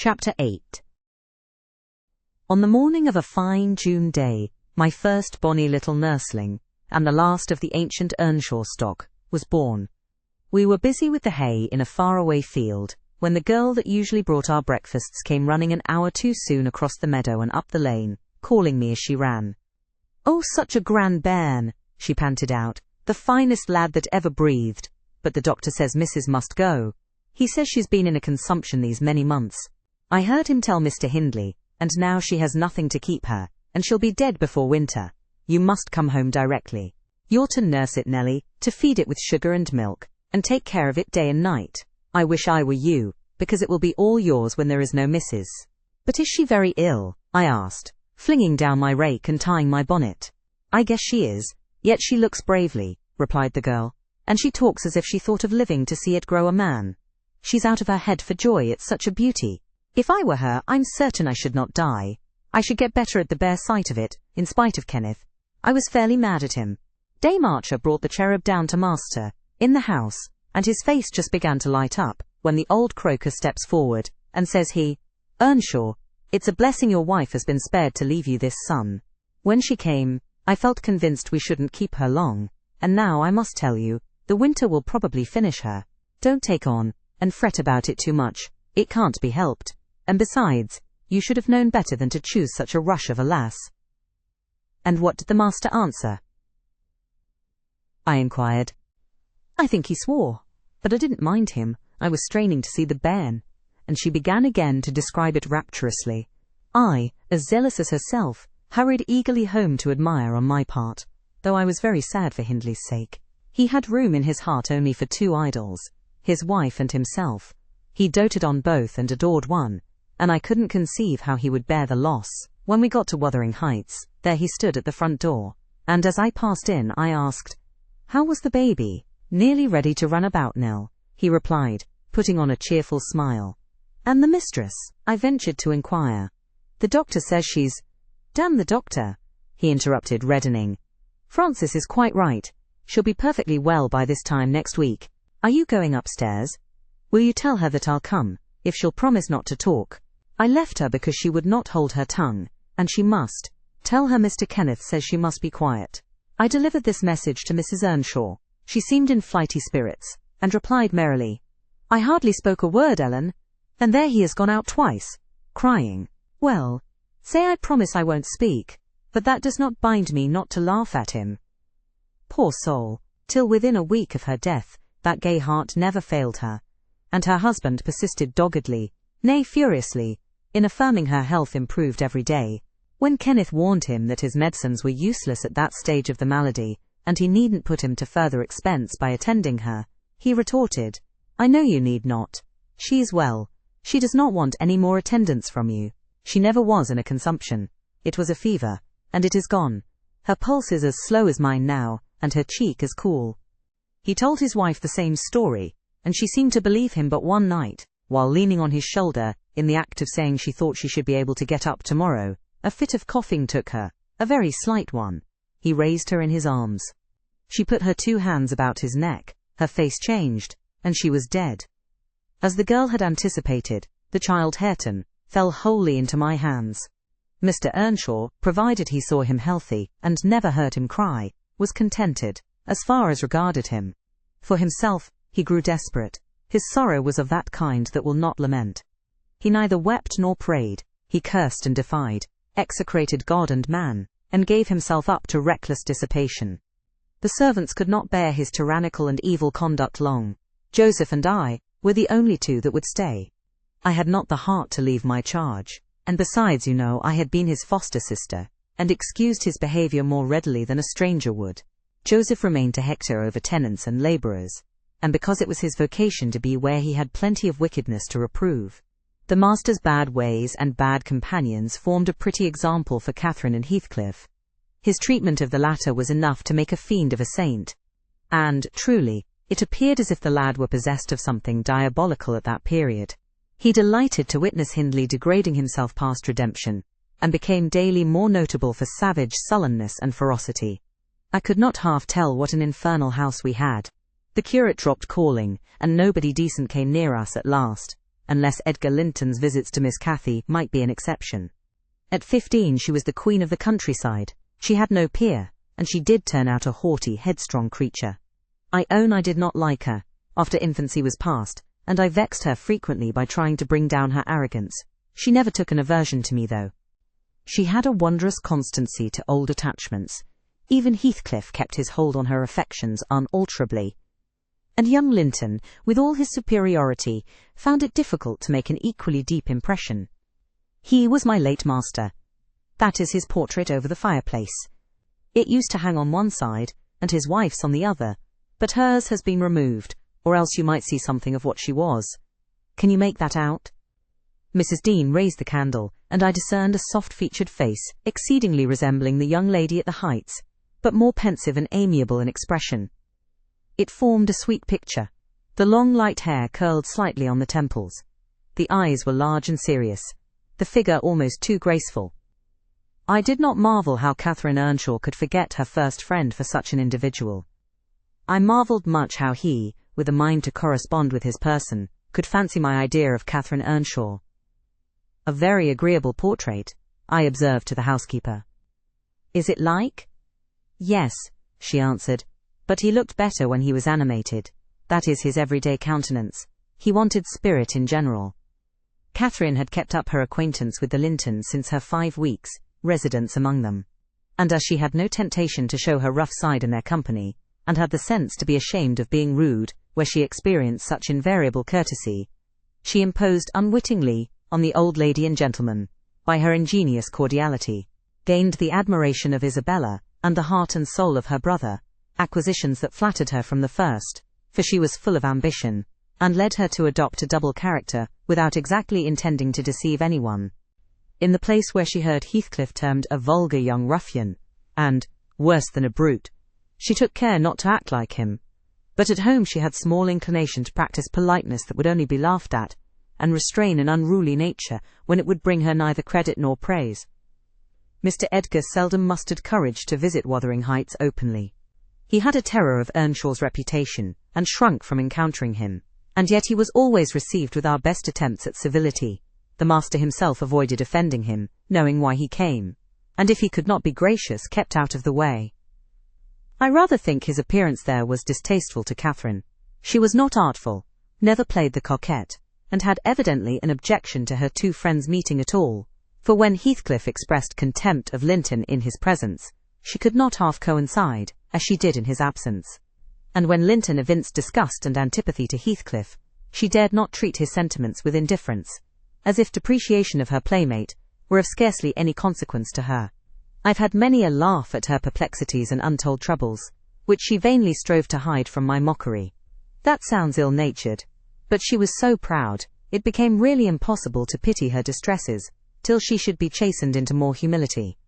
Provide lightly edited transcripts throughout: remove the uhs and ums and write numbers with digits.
Chapter 8. On the morning of a fine June day, my first bonny little nursling, and the last of the ancient Earnshaw stock, was born. We were busy with the hay in a faraway field, when the girl that usually brought our breakfasts came running an hour too soon across the meadow and up the lane, calling me as she ran. "Oh, such a grand bairn," she panted out, "the finest lad that ever breathed. But the doctor says Mrs. must go. He says she's been in a consumption these many months. I heard him tell Mr. Hindley, and now she has nothing to keep her, and she'll be dead before winter. You must come home directly. You're to nurse it, Nelly, to feed it with sugar and milk, and take care of it day and night. I wish I were you, because it will be all yours when there is no Mrs. But is she very ill?" I asked, flinging down my rake and tying my bonnet. "I guess she is, yet she looks bravely," replied the girl, "and she talks as if she thought of living to see it grow a man. She's out of her head for joy, it's such a beauty. If I were her, I'm certain I should not die. I should get better at the bare sight of it, in spite of Kenneth. I was fairly mad at him." Dame Archer brought the cherub down to master, in the house, and his face just began to light up, when the old croaker steps forward, and says he, "Earnshaw, it's a blessing your wife has been spared to leave you this son. When she came, I felt convinced we shouldn't keep her long, and now I must tell you, the winter will probably finish her. Don't take on, and fret about it too much, it can't be helped. And besides, you should have known better than to choose such a rush of a lass." "And what did the master answer?" I inquired. "I think he swore, but I didn't mind him. I was straining to see the bairn." And she began again to describe it rapturously. I, as zealous as herself, hurried eagerly home to admire on my part, though I was very sad for Hindley's sake. He had room in his heart only for two idols, his wife and himself. He doted on both and adored one, and I couldn't conceive how he would bear the loss. When we got to Wuthering Heights, there he stood at the front door, and as I passed in I asked, "How was the baby?" "Nearly ready to run about, Nell," he replied, putting on a cheerful smile. "And the mistress?" I ventured to inquire. "The doctor says she's—" "Damn the doctor," he interrupted, reddening. "Frances is quite right. She'll be perfectly well by this time next week. Are you going upstairs? Will you tell her that I'll come, if she'll promise not to talk?" I left her because she would not hold her tongue, and she must. "Tell her Mr. Kenneth says she must be quiet." I delivered this message to Mrs. Earnshaw. She seemed in flighty spirits, and replied merrily, "I hardly spoke a word, Ellen, and there he has gone out twice, crying. Well, say I promise I won't speak, but that does not bind me not to laugh at him." Poor soul, till within a week of her death, that gay heart never failed her, and her husband persisted doggedly, nay furiously, in affirming her health improved every day. When Kenneth warned him that his medicines were useless at that stage of the malady, and he needn't put him to further expense by attending her, he retorted, "I know you need not. She is well. She does not want any more attendance from you. She never was in a consumption. It was a fever, and it is gone. Her pulse is as slow as mine now, and her cheek as cool." He told his wife the same story, and she seemed to believe him but one night, while leaning on his shoulder, in the act of saying she thought she should be able to get up tomorrow, a fit of coughing took her, a very slight one. He raised her in his arms. She put her two hands about his neck, her face changed, and she was dead. As the girl had anticipated, the child Hareton fell wholly into my hands. Mr. Earnshaw, provided he saw him healthy, and never heard him cry, was contented, as far as regarded him. For himself, he grew desperate. His sorrow was of that kind that will not lament. He neither wept nor prayed. He cursed and defied, execrated God and man, and gave himself up to reckless dissipation. The servants could not bear his tyrannical and evil conduct long. Joseph and I were the only two that would stay. I had not the heart to leave my charge, and besides, you know, I had been his foster sister, and excused his behavior more readily than a stranger would. Joseph remained to hector over tenants and laborers, and because it was his vocation to be where he had plenty of wickedness to reprove. The master's bad ways and bad companions formed a pretty example for Catherine and Heathcliff. His treatment of the latter was enough to make a fiend of a saint. And, truly, it appeared as if the lad were possessed of something diabolical at that period. He delighted to witness Hindley degrading himself past redemption, and became daily more notable for savage sullenness and ferocity. I could not half tell what an infernal house we had. The curate dropped calling, and nobody decent came near us at last, unless Edgar Linton's visits to Miss Cathy might be an exception. At 15 she was the queen of the countryside. She had no peer, and she did turn out a haughty, headstrong creature. I own I did not like her, after infancy was past, and I vexed her frequently by trying to bring down her arrogance. She never took an aversion to me, though. She had a wondrous constancy to old attachments. Even Heathcliff kept his hold on her affections unalterably. And young Linton, with all his superiority, found it difficult to make an equally deep impression. He was my late master. That is his portrait over the fireplace. It used to hang on one side, and his wife's on the other, but hers has been removed, or else you might see something of what she was. Can you make that out? Mrs. Dean raised the candle, and I discerned a soft-featured face, exceedingly resembling the young lady at the Heights, but more pensive and amiable in expression. It formed a sweet picture. The long light hair curled slightly on the temples. The eyes were large and serious, the figure almost too graceful. I did not marvel how Catherine Earnshaw could forget her first friend for such an individual. I marvelled much how he, with a mind to correspond with his person, could fancy my idea of Catherine Earnshaw. A very agreeable portrait, I observed to the housekeeper. Is it like? Yes, she answered, but he looked better when he was animated. That is his everyday countenance. He wanted spirit in general. Catherine had kept up her acquaintance with the Lintons since her 5 weeks' residence among them, and as she had no temptation to show her rough side in their company, and had the sense to be ashamed of being rude where she experienced such invariable courtesy, she imposed unwittingly on the old lady and gentleman, by her ingenious cordiality, gained the admiration of Isabella, and the heart and soul of her brother, acquisitions that flattered her from the first, for she was full of ambition, and led her to adopt a double character, without exactly intending to deceive anyone. In the place where she heard Heathcliff termed a vulgar young ruffian, and, worse than a brute, she took care not to act like him, but at home she had small inclination to practice politeness that would only be laughed at, and restrain an unruly nature when it would bring her neither credit nor praise. Mr. Edgar seldom mustered courage to visit Wuthering Heights openly. He had a terror of Earnshaw's reputation, and shrunk from encountering him, and yet he was always received with our best attempts at civility. The master himself avoided offending him, knowing why he came, and if he could not be gracious, kept out of the way. I rather think his appearance there was distasteful to Catherine. She was not artful, never played the coquette, and had evidently an objection to her 2 friends meeting at all, for when Heathcliff expressed contempt of Linton in his presence, she could not half coincide, as she did in his absence. And when Linton evinced disgust and antipathy to Heathcliff, she dared not treat his sentiments with indifference, as if depreciation of her playmate were of scarcely any consequence to her. I've had many a laugh at her perplexities and untold troubles, which she vainly strove to hide from my mockery. That sounds ill-natured, but she was so proud, it became really impossible to pity her distresses, till she should be chastened into more humility.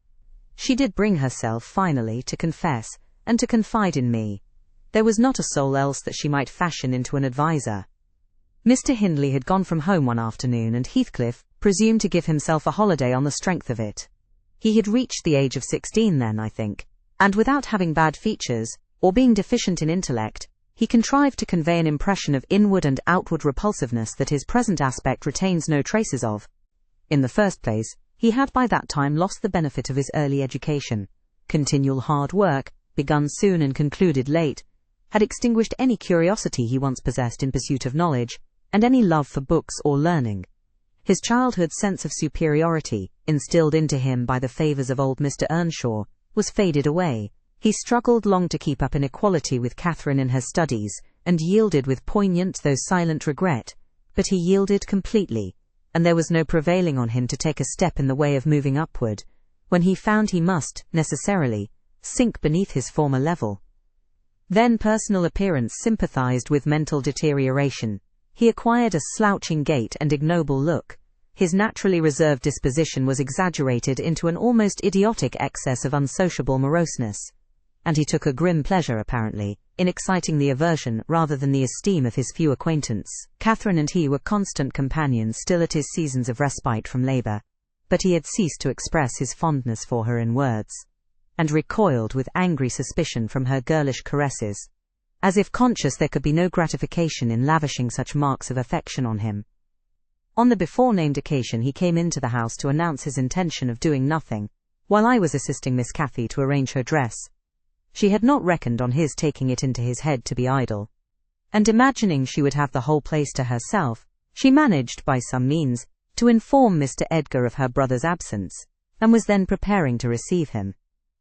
She did bring herself, finally, to confess, and to confide in me. There was not a soul else that she might fashion into an adviser. Mr. Hindley had gone from home one afternoon, and Heathcliff presumed to give himself a holiday on the strength of it. He had reached the age of 16 then, I think, and without having bad features, or being deficient in intellect, he contrived to convey an impression of inward and outward repulsiveness that his present aspect retains no traces of. In the first place, he had by that time lost the benefit of his early education. Continual hard work, begun soon and concluded late, had extinguished any curiosity he once possessed in pursuit of knowledge, and any love for books or learning. His childhood's sense of superiority, instilled into him by the favours of old Mr. Earnshaw, was faded away. He struggled long to keep up an equality with Catherine in her studies, and yielded with poignant though silent regret, but he yielded completely, and there was no prevailing on him to take a step in the way of moving upward, when he found he must, necessarily, sink beneath his former level. Then personal appearance sympathized with mental deterioration. He acquired a slouching gait and ignoble look. His naturally reserved disposition was exaggerated into an almost idiotic excess of unsociable moroseness, and he took a grim pleasure, apparently, in exciting the aversion rather than the esteem of his few acquaintance. Catherine and he were constant companions still at his seasons of respite from labour, but he had ceased to express his fondness for her in words, and recoiled with angry suspicion from her girlish caresses, as if conscious there could be no gratification in lavishing such marks of affection on him. On the before-named occasion he came into the house to announce his intention of doing nothing, while I was assisting Miss Cathy to arrange her dress. She had not reckoned on his taking it into his head to be idle, and imagining she would have the whole place to herself, she managed, by some means, to inform Mr. Edgar of her brother's absence, and was then preparing to receive him.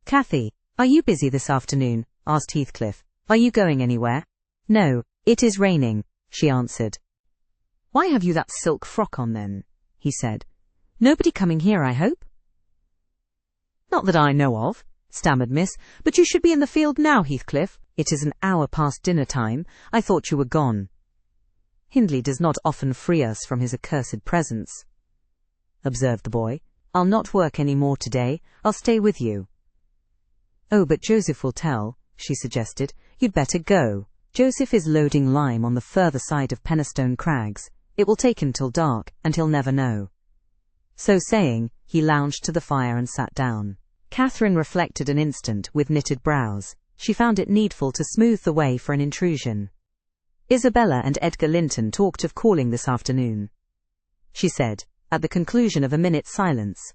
"Cathy, are you busy this afternoon?" asked Heathcliff. "Are you going anywhere?" "No, it is raining," she answered. "Why have you that silk frock on then?" he said. "Nobody coming here, I hope?" "Not that I know of," stammered Miss, "but you should be in the field now, Heathcliff. It is an hour past dinner time. I thought you were gone." "Hindley does not often free us from his accursed presence," observed the boy. "I'll not work any more today. I'll stay with you." "Oh, but Joseph will tell," she suggested. "You'd better go. Joseph is loading lime on the further side of Penistone Crags. It will take him till dark, and he'll never know." So saying, he lounged to the fire and sat down. Catherine reflected an instant with knitted brows. She found it needful to smooth the way for an intrusion. "Isabella and Edgar Linton talked of calling this afternoon," she said, at the conclusion of a minute's silence.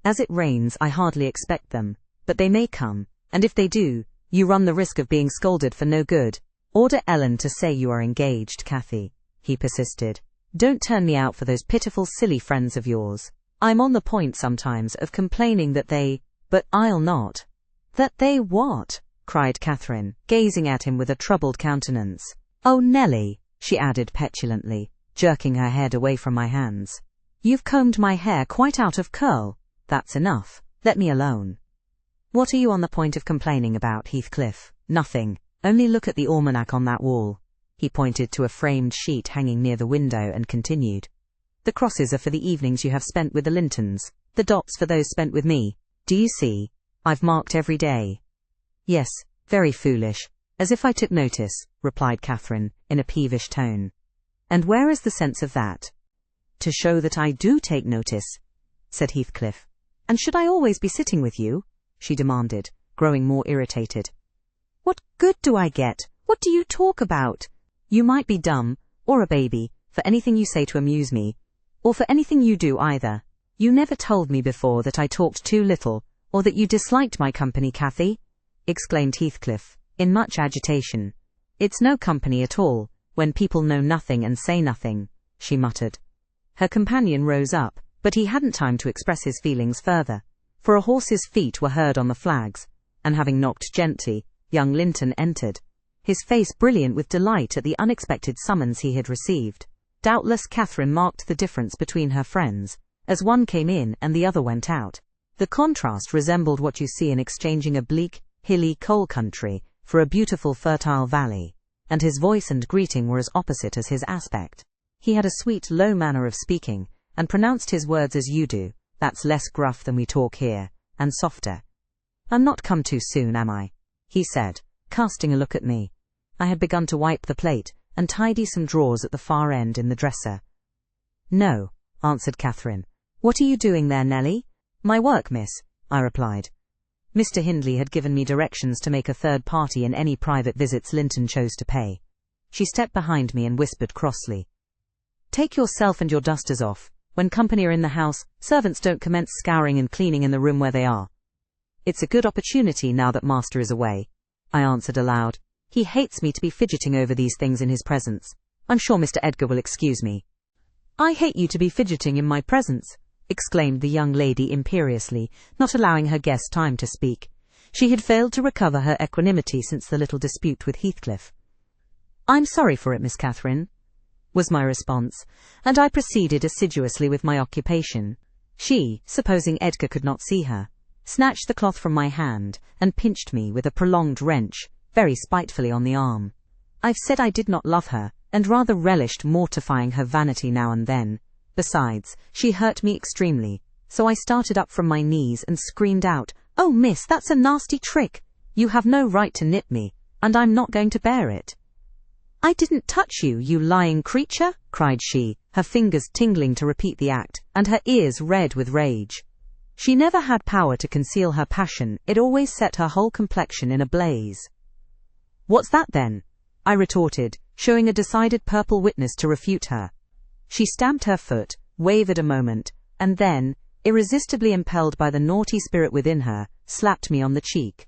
"As it rains, I hardly expect them, but they may come, and if they do, you run the risk of being scolded for no good. Order Ellen to say you are engaged, Cathy," he persisted. "Don't turn me out for those pitiful silly friends of yours. I'm on the point sometimes of complaining that they— but I'll not." "That they what?" cried Catherine, gazing at him with a troubled countenance. "Oh, Nelly," she added petulantly, jerking her head away from my hands. "You've combed my hair quite out of curl. That's enough. Let me alone." "What are you on the point of complaining about, Heathcliff?" "Nothing. Only look at the almanac on that wall." He pointed to a framed sheet hanging near the window and continued. "The crosses are for the evenings you have spent with the Lintons, the dots for those spent with me. Do you see? I've marked every day." "Yes, very foolish. As if I took notice," replied Catherine, in a peevish tone. "And where is the sense of that?" "To show that I do take notice," said Heathcliff. "And should I always be sitting with you?" she demanded, growing more irritated. "What good do I get? What do you talk about? You might be dumb, or a baby, for anything you say to amuse me, or for anything you do either. You never told me before that I talked too little, or that you disliked my company, Cathy," exclaimed Heathcliff, in much agitation. "It's no company at all, when people know nothing and say nothing," she muttered. Her companion rose up, but he hadn't time to express his feelings further, for a horse's feet were heard on the flags, and having knocked gently, young Linton entered, his face brilliant with delight at the unexpected summons he had received. Doubtless Catherine marked the difference between her friends, as one came in and the other went out. The contrast resembled what you see in exchanging a bleak, hilly coal country for a beautiful fertile valley, and his voice and greeting were as opposite as his aspect. He had a sweet, low manner of speaking, and pronounced his words as you do. That's less gruff than we talk here, and softer. "I'm not come too soon, am I?" he said, casting a look at me. I had begun to wipe the plate and tidy some drawers at the far end in the dresser. "No," answered Catherine. "What are you doing there, Nelly?" "My work, miss," I replied. Mr. Hindley had given me directions to make a third party in any private visits Linton chose to pay. She stepped behind me and whispered crossly, "Take yourself and your dusters off. When company are in the house, servants don't commence scouring and cleaning in the room where they are." "It's a good opportunity now that master is away," I answered aloud. "He hates me to be fidgeting over these things in his presence. I'm sure Mr. Edgar will excuse me." "I hate you to be fidgeting in my presence," exclaimed the young lady imperiously, not allowing her guest time to speak. She had failed to recover her equanimity since the little dispute with Heathcliff. "I'm sorry for it, Miss Catherine," was my response, and I proceeded assiduously with my occupation. She, supposing Edgar could not see her, snatched the cloth from my hand and pinched me with a prolonged wrench, very spitefully on the arm. I've said I did not love her, and rather relished mortifying her vanity now and then. Besides, she hurt me extremely, so I started up from my knees and screamed out, "Oh, miss, that's a nasty trick! You have no right to nip me, and I'm not going to bear it." "I didn't touch you, you lying creature!" cried she, her fingers tingling to repeat the act, and her ears red with rage. She never had power to conceal her passion, it always set her whole complexion in a blaze. "What's that then?" I retorted, showing a decided purple witness to refute her. She stamped her foot, wavered a moment, and then, irresistibly impelled by the naughty spirit within her, slapped me on the cheek.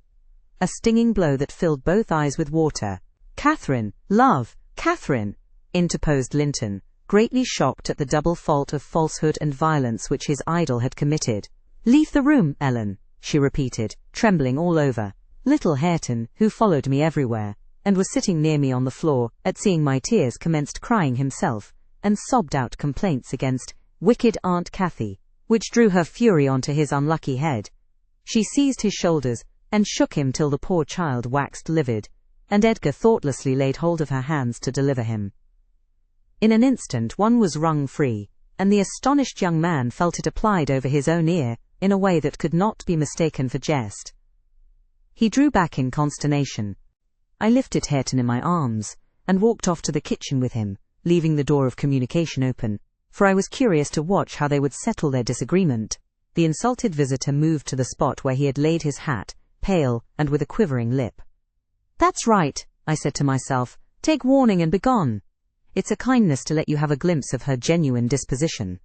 A stinging blow that filled both eyes with water. "Catherine, love, Catherine!" interposed Linton, greatly shocked at the double fault of falsehood and violence which his idol had committed. "Leave the room, Ellen," she repeated, trembling all over. Little Hareton, who followed me everywhere, and was sitting near me on the floor, at seeing my tears commenced crying himself, and sobbed out complaints against wicked Aunt Cathy, which drew her fury onto his unlucky head. She seized his shoulders, and shook him till the poor child waxed livid, and Edgar thoughtlessly laid hold of her hands to deliver him. In an instant one was wrung free, and the astonished young man felt it applied over his own ear, in a way that could not be mistaken for jest. He drew back in consternation. I lifted Hareton in my arms, and walked off to the kitchen with him, leaving the door of communication open, for I was curious to watch how they would settle their disagreement. The insulted visitor moved to the spot where he had laid his hat, pale, and with a quivering lip. "That's right," I said to myself, "take warning and begone. It's a kindness to let you have a glimpse of her genuine disposition."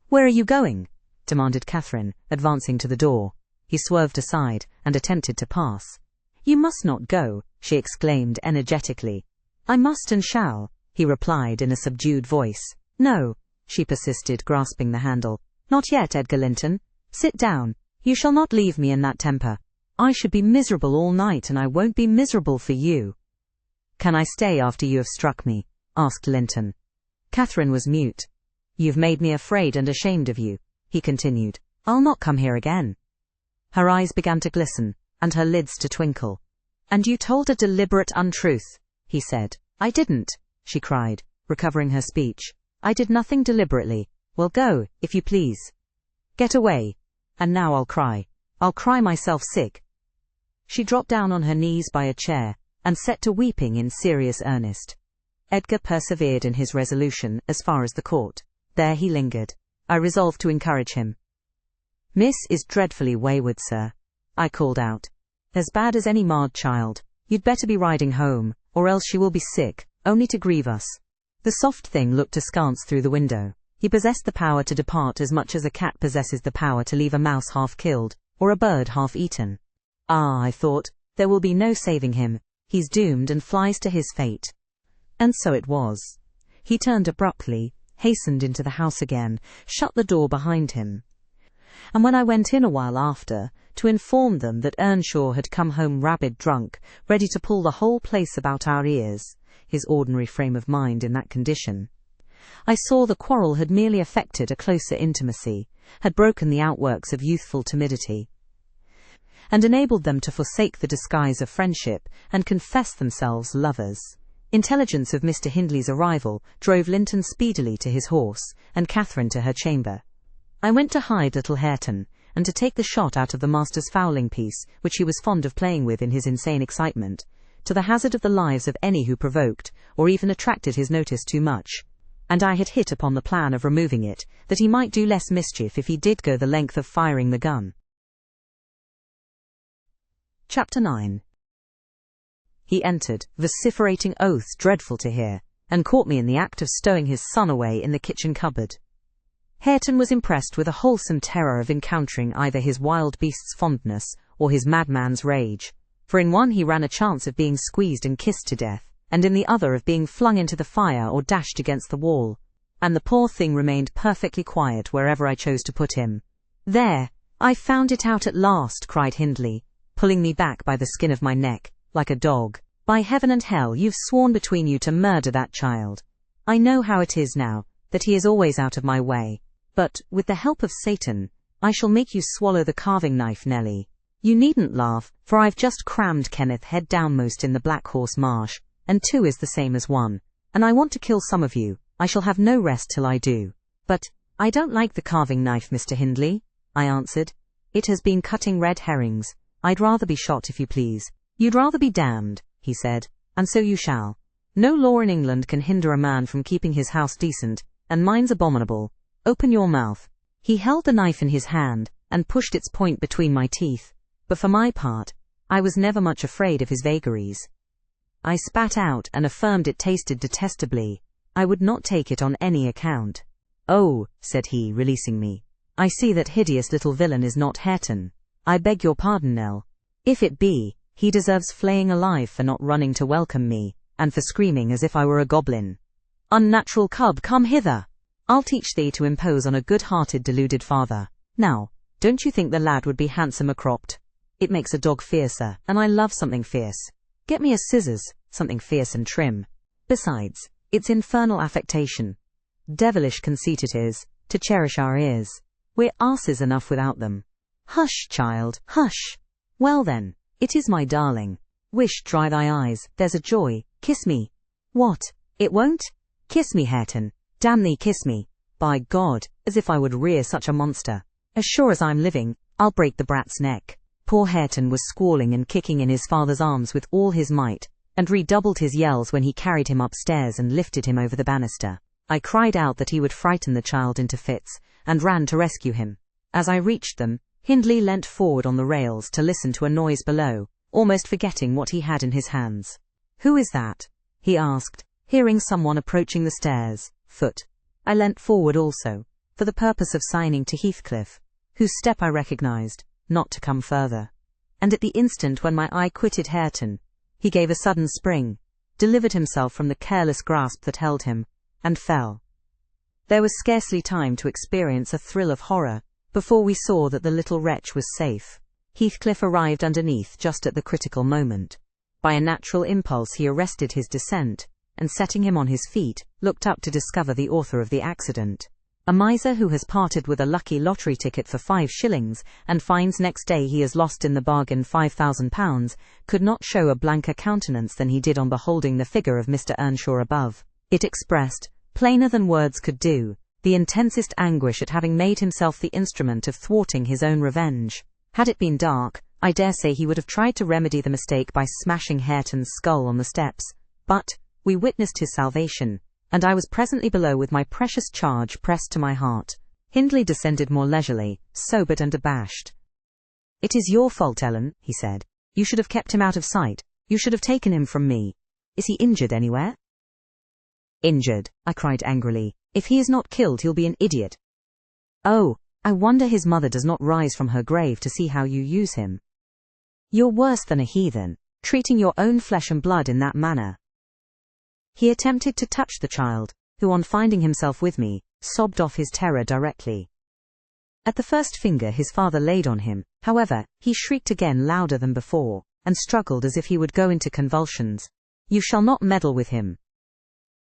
"Where are you going?" demanded Catherine, advancing to the door. He swerved aside, and attempted to pass. "You must not go," she exclaimed energetically. "I must and shall," he replied in a subdued voice. "No," she persisted, grasping the handle. "Not yet, Edgar Linton. Sit down. You shall not leave me in that temper. I should be miserable all night, and I won't be miserable for you." "Can I stay after you have struck me?" asked Linton. Catherine was mute. "You've made me afraid and ashamed of you," he continued. "I'll not come here again." Her eyes began to glisten, and her lids to twinkle. "And you told a deliberate untruth," he said. "I didn't," she cried, recovering her speech. "I did nothing deliberately. Well, go, if you please. Get away. And now I'll cry. I'll cry myself sick." She dropped down on her knees by a chair, and set to weeping in serious earnest. Edgar persevered in his resolution as far as the court. There he lingered. I resolved to encourage him. "Miss is dreadfully wayward, sir," I called out. "As bad as any marred child. You'd better be riding home, or else she will be sick, only to grieve us." The soft thing looked askance through the window. He possessed the power to depart as much as a cat possesses the power to leave a mouse half killed, or a bird half eaten. "Ah," I thought, "there will be no saving him. He's doomed and flies to his fate." And so it was. He turned abruptly, hastened into the house again, shut the door behind him. And when I went in a while after, to inform them that Earnshaw had come home rabid drunk, ready to pull the whole place about our ears, his ordinary frame of mind in that condition, I saw the quarrel had merely affected a closer intimacy, had broken the outworks of youthful timidity, and enabled them to forsake the disguise of friendship and confess themselves lovers. Intelligence of Mr. Hindley's arrival drove Linton speedily to his horse, and Catherine to her chamber. I went to hide little Hareton, and to take the shot out of the master's fowling piece, which he was fond of playing with in his insane excitement, to the hazard of the lives of any who provoked, or even attracted his notice too much. And I had hit upon the plan of removing it, that he might do less mischief if he did go the length of firing the gun. Chapter 9. He entered, vociferating oaths dreadful to hear, and caught me in the act of stowing his son away in the kitchen cupboard. Hareton was impressed with a wholesome terror of encountering either his wild beast's fondness or his madman's rage, for in one he ran a chance of being squeezed and kissed to death, and in the other of being flung into the fire or dashed against the wall, and the poor thing remained perfectly quiet wherever I chose to put him. "There, I found it out at last," cried Hindley, pulling me back by the skin of my neck, like a dog. "By heaven and hell, you've sworn between you to murder that child. I know how it is now, that he is always out of my way, but, with the help of Satan, I shall make you swallow the carving knife, Nellie. You needn't laugh, for I've just crammed Kenneth head downmost in the Black Horse Marsh, and 2 is the same as 1, and I want to kill some of you. I shall have no rest till I do." "But, I don't like the carving knife, Mr. Hindley," I answered. "It has been cutting red herrings. I'd rather be shot, if you please." "You'd rather be damned," he said, "and so you shall. No law in England can hinder a man from keeping his house decent, and mine's abominable. Open your mouth." He held the knife in his hand, and pushed its point between my teeth, but for my part, I was never much afraid of his vagaries. I spat out and affirmed it tasted detestably. I would not take it on any account. "Oh," said he, releasing me. "I see that hideous little villain is not Hareton. I beg your pardon, Nell. If it be, he deserves flaying alive for not running to welcome me, and for screaming as if I were a goblin. Unnatural cub, come hither! I'll teach thee to impose on a good-hearted deluded father. Now, don't you think the lad would be handsomer cropped? It makes a dog fiercer, and I love something fierce. Get me a scissors, something fierce and trim. Besides, it's infernal affectation. Devilish conceit it is, to cherish our ears. We're asses enough without them. Hush, child, hush. Well then, it is my darling. Wish, dry thy eyes, there's a joy, kiss me. What, it won't? Kiss me, Hareton. Damn thee, kiss me. By God, as if I would rear such a monster. As sure as I'm living, I'll break the brat's neck." Poor Hareton was squalling and kicking in his father's arms with all his might, and redoubled his yells when he carried him upstairs and lifted him over the banister. I cried out that he would frighten the child into fits, and ran to rescue him. As I reached them, Hindley leant forward on the rails to listen to a noise below, almost forgetting what he had in his hands. "Who is that?" he asked, hearing someone approaching the stairs, foot. I leant forward also, for the purpose of signing to Heathcliff, whose step I recognized, not to come further. And at the instant when my eye quitted Hareton, he gave a sudden spring, delivered himself from the careless grasp that held him, and fell. There was scarcely time to experience a thrill of horror before we saw that the little wretch was safe. Heathcliff arrived underneath just at the critical moment. By a natural impulse he arrested his descent, and setting him on his feet, looked up to discover the author of the accident. A miser who has parted with a lucky lottery ticket for 5 shillings, and finds next day he has lost in the bargain £5,000, could not show a blanker countenance than he did on beholding the figure of Mr. Earnshaw above. It expressed, plainer than words could do, the intensest anguish at having made himself the instrument of thwarting his own revenge. Had it been dark, I dare say he would have tried to remedy the mistake by smashing Hareton's skull on the steps, but we witnessed his salvation, and I was presently below with my precious charge pressed to my heart. Hindley descended more leisurely, sobered and abashed. "It is your fault, Ellen," he said. "You should have kept him out of sight. You should have taken him from me. Is he injured anywhere?" "Injured," I cried angrily. "If he is not killed, he'll be an idiot. Oh, I wonder his mother does not rise from her grave to see how you use him. You're worse than a heathen, treating your own flesh and blood in that manner." He attempted to touch the child, who on finding himself with me, sobbed off his terror directly. At the first finger his father laid on him, however, he shrieked again louder than before, and struggled as if he would go into convulsions. "You shall not meddle with him,"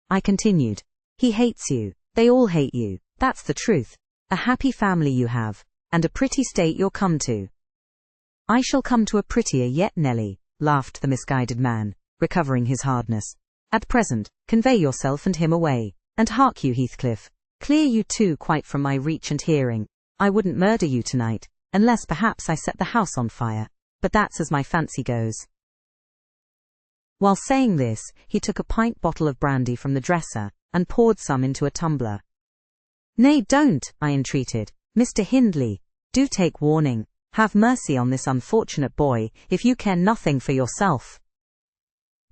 I continued. "He hates you. They all hate you. That's the truth. A happy family you have, and a pretty state you'll come to." "I shall come to a prettier yet, Nelly," laughed the misguided man, recovering his hardness. "At present, convey yourself and him away, and hark you, Heathcliff, clear you two quite from my reach and hearing. I wouldn't murder you tonight, unless perhaps I set the house on fire, but that's as my fancy goes." While saying this, he took a pint bottle of brandy from the dresser, and poured some into a tumbler. "Nay, don't," I entreated. "Mr. Hindley, do take warning. Have mercy on this unfortunate boy, if you care nothing for yourself."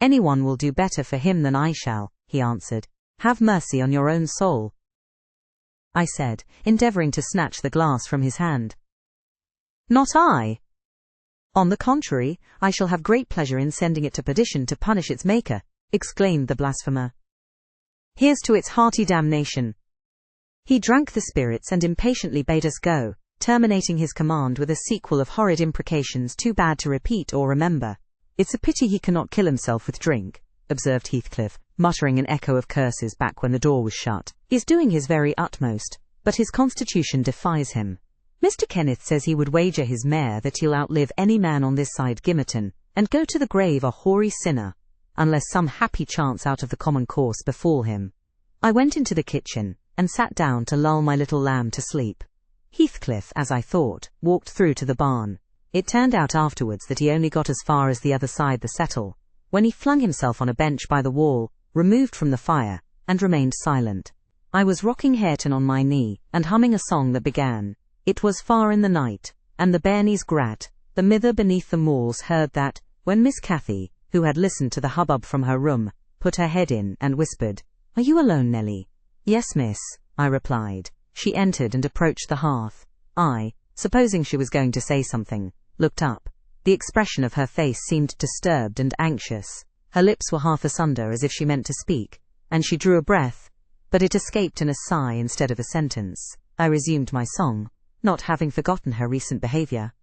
"Anyone will do better for him than I shall," he answered. "Have mercy on your own soul," I said, endeavouring to snatch the glass from his hand. "Not I. On the contrary, I shall have great pleasure in sending it to perdition to punish its maker," exclaimed the blasphemer. "Here's to its hearty damnation." He drank the spirits and impatiently bade us go, terminating his command with a sequel of horrid imprecations too bad to repeat or remember. "It's a pity he cannot kill himself with drink," observed Heathcliff, muttering an echo of curses back when the door was shut. "He's doing his very utmost, but his constitution defies him. Mr. Kenneth says he would wager his mare that he'll outlive any man on this side Gimmerton, and go to the grave a hoary sinner, unless some happy chance out of the common course befall him." I went into the kitchen, and sat down to lull my little lamb to sleep. Heathcliff, as I thought, walked through to the barn. It turned out afterwards that he only got as far as the other side the settle, when he flung himself on a bench by the wall, removed from the fire, and remained silent. I was rocking Hareton on my knee, and humming a song that began, "It was far in the night, and the bairnies grat, the mither beneath the moors heard that," when Miss Cathy, who had listened to the hubbub from her room, put her head in and whispered, "Are you alone, Nellie?" "Yes, miss," I replied. She entered and approached the hearth. I, supposing she was going to say something, looked up. The expression of her face seemed disturbed and anxious. Her lips were half asunder as if she meant to speak, and she drew a breath, but it escaped in a sigh instead of a sentence. I resumed my song, not having forgotten her recent behaviour.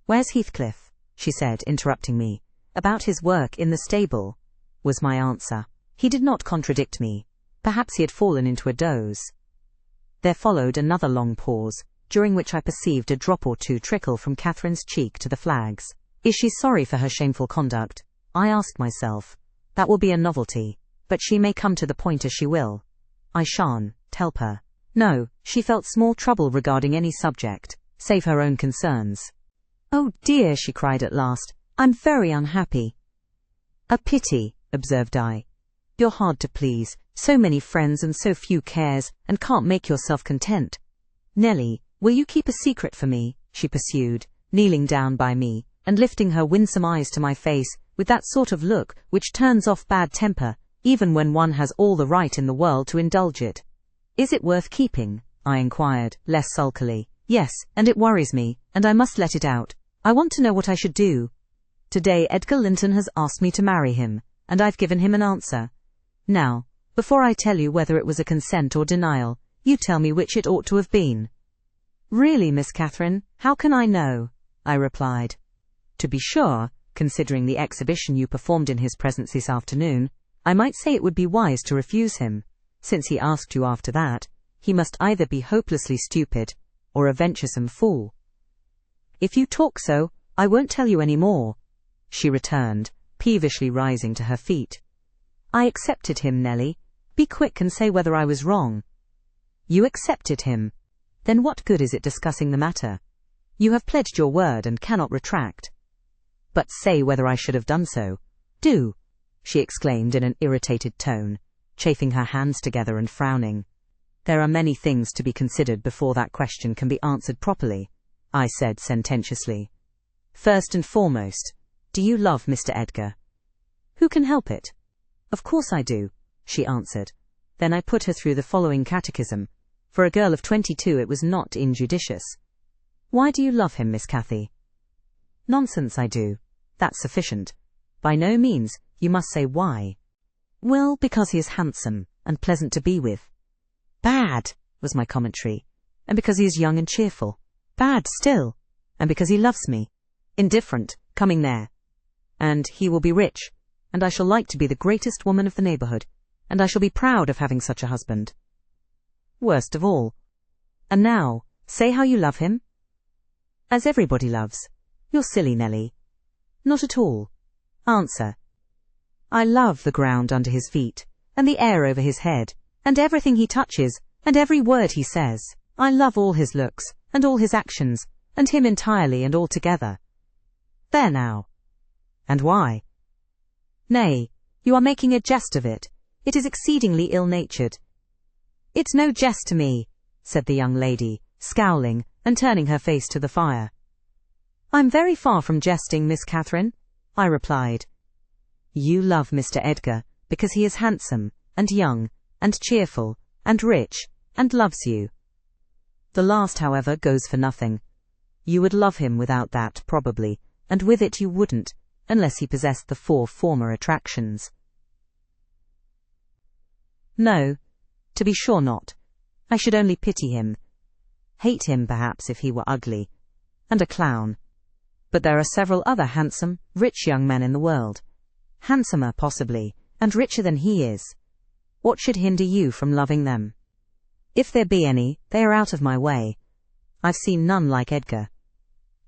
"Where's Heathcliff?" she said, interrupting me. "About his work in the stable," was my answer. He did not contradict me. Perhaps he had fallen into a doze. There followed another long pause, during which I perceived a drop or two trickle from Catherine's cheek to the flags. Is she sorry for her shameful conduct? I asked myself. That will be a novelty, but she may come to the point as she will. I shan't help her. No, she felt small trouble regarding any subject, save her own concerns. "Oh dear," she cried at last, "I'm very unhappy." "A pity," observed I. "You're hard to please, so many friends and so few cares, and can't make yourself content." "Nellie, will you keep a secret for me?" she pursued, kneeling down by me, and lifting her winsome eyes to my face, with that sort of look which turns off bad temper, even when one has all the right in the world to indulge it. "Is it worth keeping?" I inquired, less sulkily. "Yes, and it worries me, and I must let it out. I want to know what I should do. Today Edgar Linton has asked me to marry him, and I've given him an answer. Now, before I tell you whether it was a consent or denial, you tell me which it ought to have been." "Really, Miss Catherine, how can I know?" I replied. "To be sure, considering the exhibition you performed in his presence this afternoon, I might say it would be wise to refuse him. Since he asked you after that, he must either be hopelessly stupid, or a venturesome fool." "If you talk so, I won't tell you any more," she returned, peevishly rising to her feet. "I accepted him, Nellie. Be quick and say whether I was wrong." "You accepted him? Then what good is it discussing the matter? You have pledged your word and cannot retract." "But say whether I should have done so. Do," she exclaimed in an irritated tone, chafing her hands together and frowning. "There are many things to be considered before that question can be answered properly," I said sententiously. "First and foremost, do you love Mr. Edgar?" "Who can help it?" "Of course I do," she answered. Then I put her through the following catechism. For a girl of 22 it was not injudicious. "Why do you love him, Miss Cathy?" "Nonsense, I do. That's sufficient. By no means, you must say why." "Well, because he is handsome, and pleasant to be with." "Bad," was my commentary. "And because he is young and cheerful." "Bad still." "And because he loves me." "Indifferent, coming there." "And he will be rich, and I shall like to be the greatest woman of the neighbourhood, and I shall be proud of having such a husband." "Worst of all." "And now, say how you love him." "As everybody loves." "You're silly, Nellie." "Not at all." "Answer." "I love the ground under his feet, and the air over his head, and everything he touches, and every word he says. I love all his looks, and all his actions, and him entirely and altogether." "There now." "And why?" "Nay, you are making a jest of it. It is exceedingly ill-natured." "It's no jest to me," said the young lady, scowling and turning her face to the fire. "I'm very far from jesting, Miss Catherine," I replied. "You love Mr. Edgar because he is handsome, and young, and cheerful, and rich, and loves you. The last, however, goes for nothing. You would love him without that, probably, and with it you wouldn't, unless he possessed the 4 former attractions." "No, to be sure not. I should only pity him. Hate him, perhaps, if he were ugly, and a clown. But there are several other handsome, rich young men in the world. Handsomer, possibly, and richer than he is. What should hinder you from loving them? If there be any, they are out of my way. I've seen none like Edgar.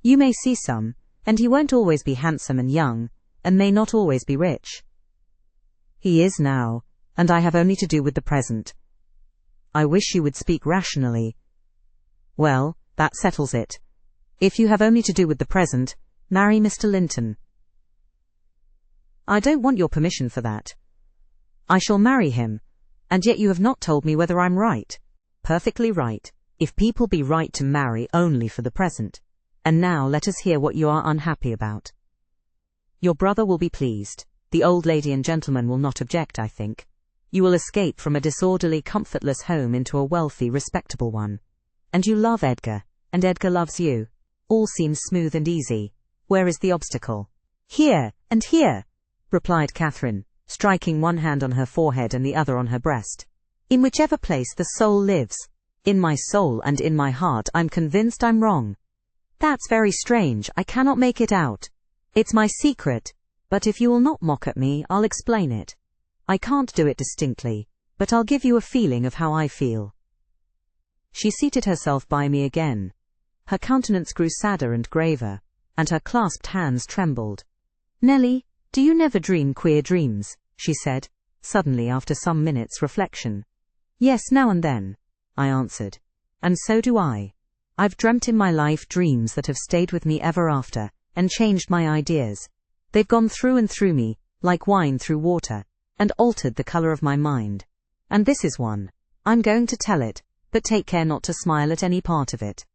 You may see some, and he won't always be handsome and young, and may not always be rich. He is now, and I have only to do with the present. I wish you would speak rationally." "Well, that settles it. If you have only to do with the present, marry Mr. Linton." "I don't want your permission for that." "I shall marry him, and yet you have not told me whether I'm right." "Perfectly right, if people be right to marry only for the present. And now let us hear what you are unhappy about." "Your brother will be pleased. The old lady and gentleman will not object, I think." You will escape from a disorderly, comfortless home into a wealthy, respectable one. And you love Edgar, and Edgar loves you. All seems smooth and easy. Where is the obstacle?" "Here, and here," replied Catherine, striking one hand on her forehead and the other on her breast. "In whichever place the soul lives. In my soul and in my heart I'm convinced I'm wrong." "That's very strange, I cannot make it out." "It's my secret. But if you will not mock at me, I'll explain it. I can't do it distinctly, but I'll give you a feeling of how I feel." She seated herself by me again. Her countenance grew sadder and graver, and her clasped hands trembled. "Nellie, do you never dream queer dreams?" she said, suddenly after some minutes' reflection. "Yes, now and then," I answered. "And so do I. I've dreamt in my life dreams that have stayed with me ever after, and changed my ideas. They've gone through and through me, like wine through water, and altered the color of my mind. And this is one. I'm going to tell it, but take care not to smile at any part of it."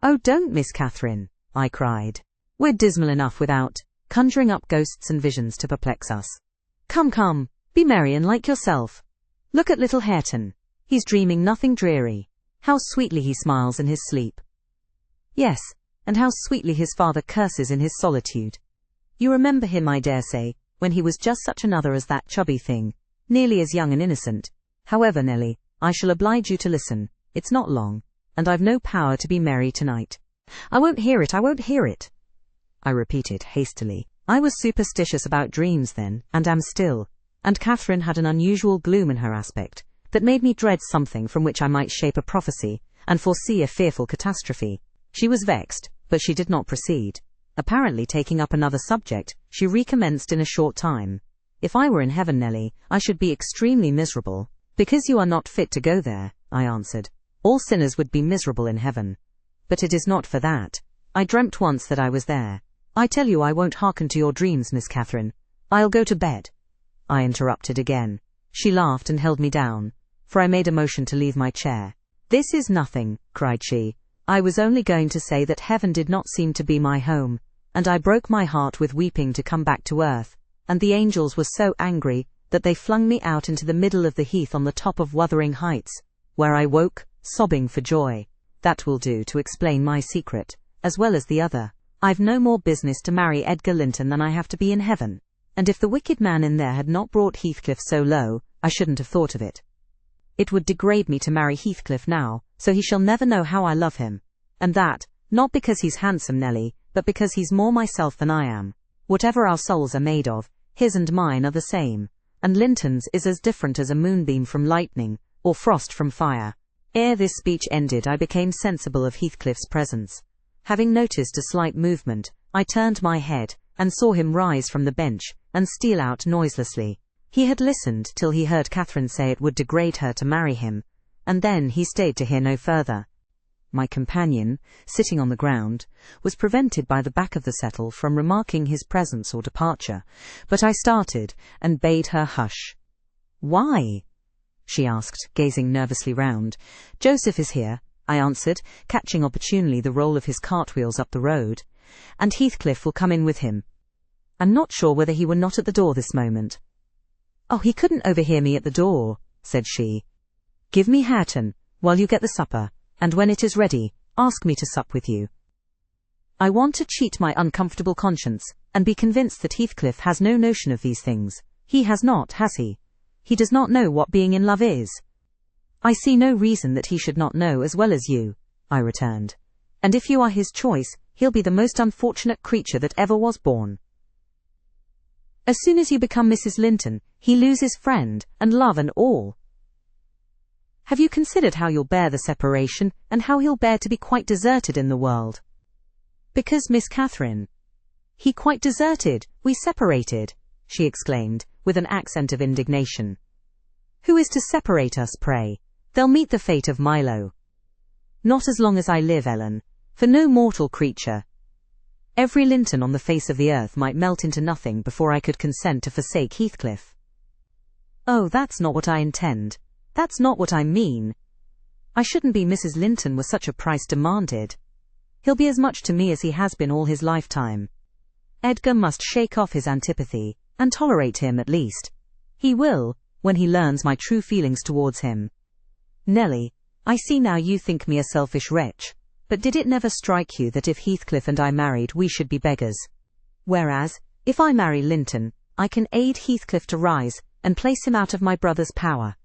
"Oh, don't, Miss Catherine," I cried. "We're dismal enough without conjuring up ghosts and visions to perplex us. Come, come, be merry and like yourself. Look at little Hareton. He's dreaming nothing dreary. How sweetly he smiles in his sleep. Yes, and how sweetly his father curses in his solitude. You remember him, I dare say, when he was just such another as that chubby thing, nearly as young and innocent. However, Nellie, I shall oblige you to listen. It's not long, and I've no power to be merry tonight." "I won't hear it, I won't hear it," I repeated hastily. I was superstitious about dreams then, and am still, and Catherine had an unusual gloom in her aspect that made me dread something from which I might shape a prophecy and foresee a fearful catastrophe. She was vexed, but she did not proceed. Apparently taking up another subject, she recommenced in a short time. "If I were in heaven, Nellie, I should be extremely miserable." "Because you are not fit to go there," I answered. "All sinners would be miserable in heaven. But it is not for that. I dreamt once that I was there." "I tell you I won't hearken to your dreams, Miss Catherine. I'll go to bed," I interrupted again. She laughed and held me down, for I made a motion to leave my chair. "This is nothing," cried she. "I was only going to say that heaven did not seem to be my home, and I broke my heart with weeping to come back to earth, and the angels were so angry that they flung me out into the middle of the heath on the top of Wuthering Heights, where I woke, sobbing for joy. That will do to explain my secret, as well as the other. I've no more business to marry Edgar Linton than I have to be in heaven, and if the wicked man in there had not brought Heathcliff so low, I shouldn't have thought of it. It would degrade me to marry Heathcliff now, so he shall never know how I love him. And that, not because he's handsome, Nellie, but because he's more myself than I am. Whatever our souls are made of, his and mine are the same, and Linton's is as different as a moonbeam from lightning, or frost from fire." Ere this speech ended, I became sensible of Heathcliff's presence. Having noticed a slight movement, I turned my head, and saw him rise from the bench, and steal out noiselessly. He had listened till he heard Catherine say it would degrade her to marry him, and then he stayed to hear no further. My companion, sitting on the ground, was prevented by the back of the settle from remarking his presence or departure, but I started, and bade her hush. "Why?" she asked, gazing nervously round. "Joseph is here," I answered, catching opportunely the roll of his cartwheels up the road, "and Heathcliff will come in with him. I'm not sure whether he were not at the door this moment." "Oh, he couldn't overhear me at the door," said she. "Give me Hareton, while you get the supper, and when it is ready, ask me to sup with you. I want to cheat my uncomfortable conscience, and be convinced that Heathcliff has no notion of these things. He has not, has he? He does not know what being in love is." "I see no reason that he should not know as well as you," I returned. "And if you are his choice, he'll be the most unfortunate creature that ever was born. As soon as you become Mrs. Linton, he loses friend, and love and all. Have you considered how you'll bear the separation, and how he'll bear to be quite deserted in the world?" "Because, Miss Catherine—" "He quite deserted, we separated," she exclaimed, with an accent of indignation. "Who is to separate us, pray? They'll meet the fate of Milo." "Not as long as I live, Ellen, for no mortal creature. Every Linton on the face of the earth might melt into nothing before I could consent to forsake Heathcliff." "Oh, that's not what I intend. That's not what I mean. I shouldn't be Mrs. Linton were such a price demanded. He'll be as much to me as he has been all his lifetime. Edgar must shake off his antipathy, and tolerate him at least. He will, when he learns my true feelings towards him. Nelly, I see now you think me a selfish wretch, but did it never strike you that if Heathcliff and I married we should be beggars? Whereas, if I marry Linton, I can aid Heathcliff to rise, and place him out of my brother's power.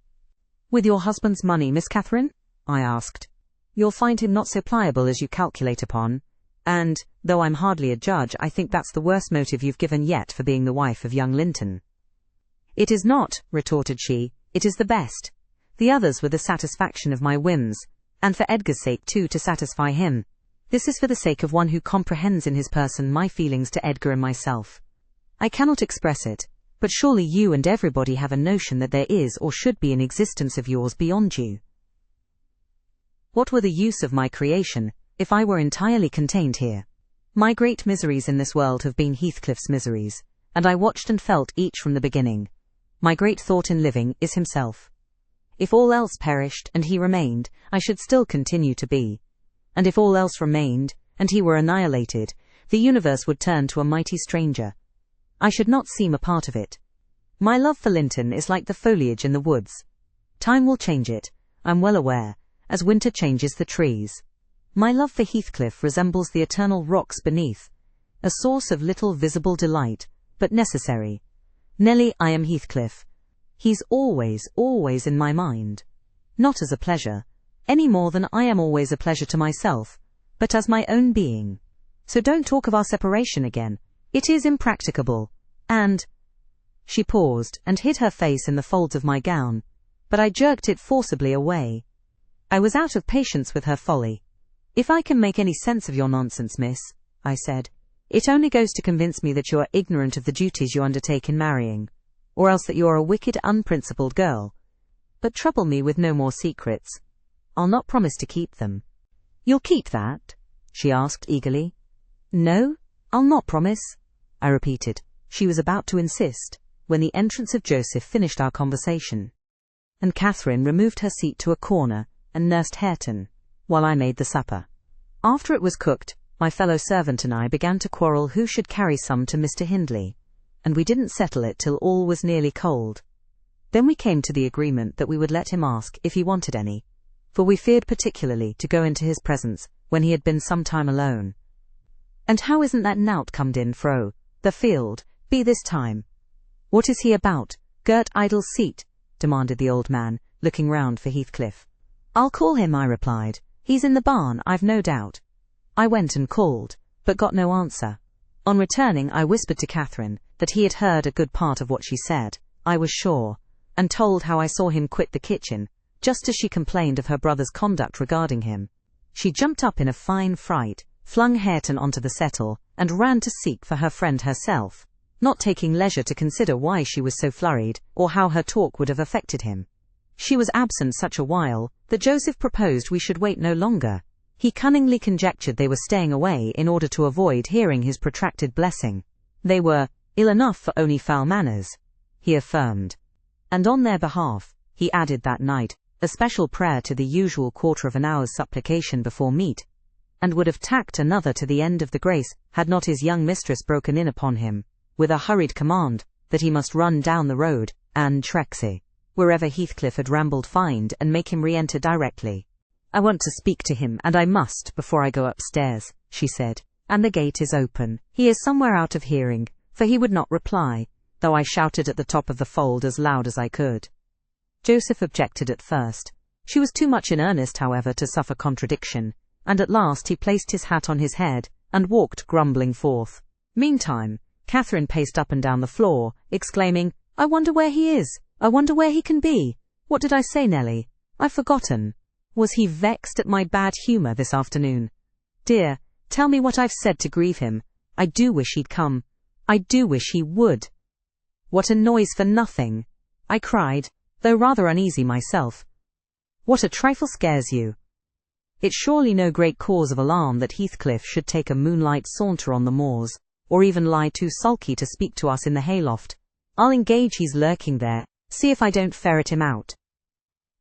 With your husband's money, Miss Catherine? I asked. You'll find him not so pliable as you calculate upon, and, though I'm hardly a judge, I think that's the worst motive you've given yet for being the wife of young Linton. It is not, retorted she, it is the best. The others were the satisfaction of my whims, and for Edgar's sake too, to satisfy him. This is for the sake of one who comprehends in his person my feelings to Edgar and myself. I cannot express it, but surely you and everybody have a notion that there is or should be an existence of yours beyond you. What were the use of my creation, if I were entirely contained here? My great miseries in this world have been Heathcliff's miseries, and I watched and felt each from the beginning. My great thought in living is himself. If all else perished and he remained, I should still continue to be. And if all else remained, and he were annihilated, the universe would turn to a mighty stranger. I should not seem a part of it. My love for Linton is like the foliage in the woods. Time will change it, I'm well aware, as winter changes the trees. My love for Heathcliff resembles the eternal rocks beneath, a source of little visible delight, but necessary. Nelly, I am Heathcliff. He's always, always in my mind. Not as a pleasure, any more than I am always a pleasure to myself, but as my own being. So don't talk of our separation again. It is impracticable, and... She paused and hid her face in the folds of my gown, but I jerked it forcibly away. I was out of patience with her folly. If I can make any sense of your nonsense, miss, I said, it only goes to convince me that you are ignorant of the duties you undertake in marrying, or else that you are a wicked, unprincipled girl. But trouble me with no more secrets. I'll not promise to keep them. You'll keep that? She asked eagerly. No, I'll not promise, I repeated. She was about to insist, when the entrance of Joseph finished our conversation, and Catherine removed her seat to a corner and nursed Hareton, while I made the supper. After it was cooked, my fellow servant and I began to quarrel who should carry some to Mr. Hindley, and we didn't settle it till all was nearly cold. Then we came to the agreement that we would let him ask if he wanted any, for we feared particularly to go into his presence when he had been some time alone. And how isn't that knout comed in fro the field, be this time? What is he about, girt idle seat? Demanded the old man, looking round for Heathcliff. I'll call him, I replied. He's in the barn, I've no doubt. I went and called, but got no answer. On returning, I whispered to Catherine that he had heard a good part of what she said, I was sure, and told how I saw him quit the kitchen, just as she complained of her brother's conduct regarding him. She jumped up in a fine fright, flung Hareton onto the settle, and ran to seek for her friend herself, not taking leisure to consider why she was so flurried, or how her talk would have affected him. She was absent such a while, that Joseph proposed we should wait no longer. He cunningly conjectured they were staying away in order to avoid hearing his protracted blessing. They were ill enough for only foul manners, he affirmed. And on their behalf, he added that night, a special prayer to the usual quarter of an hour's supplication before meat, and would have tacked another to the end of the grace had not his young mistress broken in upon him, with a hurried command that he must run down the road, and Trexie, wherever Heathcliff had rambled, find and make him re-enter directly. I want to speak to him, and I must before I go upstairs, she said, and the gate is open. He is somewhere out of hearing, for he would not reply, though I shouted at the top of the fold as loud as I could. Joseph objected at first. She was too much in earnest, however, to suffer contradiction, and at last he placed his hat on his head, and walked grumbling forth. Meantime, Catherine paced up and down the floor, exclaiming, I wonder where he is. I wonder where he can be. What did I say, Nelly? I've forgotten. Was he vexed at my bad humour this afternoon? Dear, tell me what I've said to grieve him. I do wish he'd come. I do wish he would. What a noise for nothing, I cried, though rather uneasy myself. What a trifle scares you? It's surely no great cause of alarm that Heathcliff should take a moonlight saunter on the moors, or even lie too sulky to speak to us in the hayloft. I'll engage he's lurking there, see if I don't ferret him out.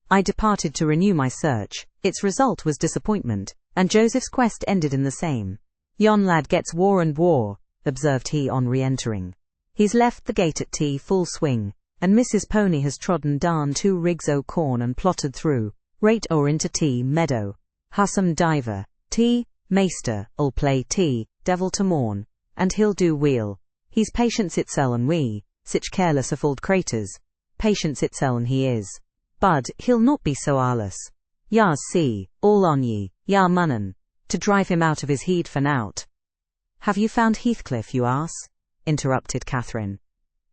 I departed to renew my search. Its result was disappointment, and Joseph's quest ended in the same. Yon lad gets war and war, observed he on re-entering. He's left the gate at tea full swing, and Mrs. Pony has trodden down 2 rigs o' corn and plotted through, rate o'er into tea meadow. Hussum diver, tea, meester, 'ull play tea, devil to morn, and he'll do weel. He's patience itsel and we, sich careless of old craters, patience itsel and he is. Bud, he'll not be so arless. Yas see, all on ye, ya munnin, to drive him out of his heed for nout. Have you found Heathcliff, you ass? Interrupted Catherine.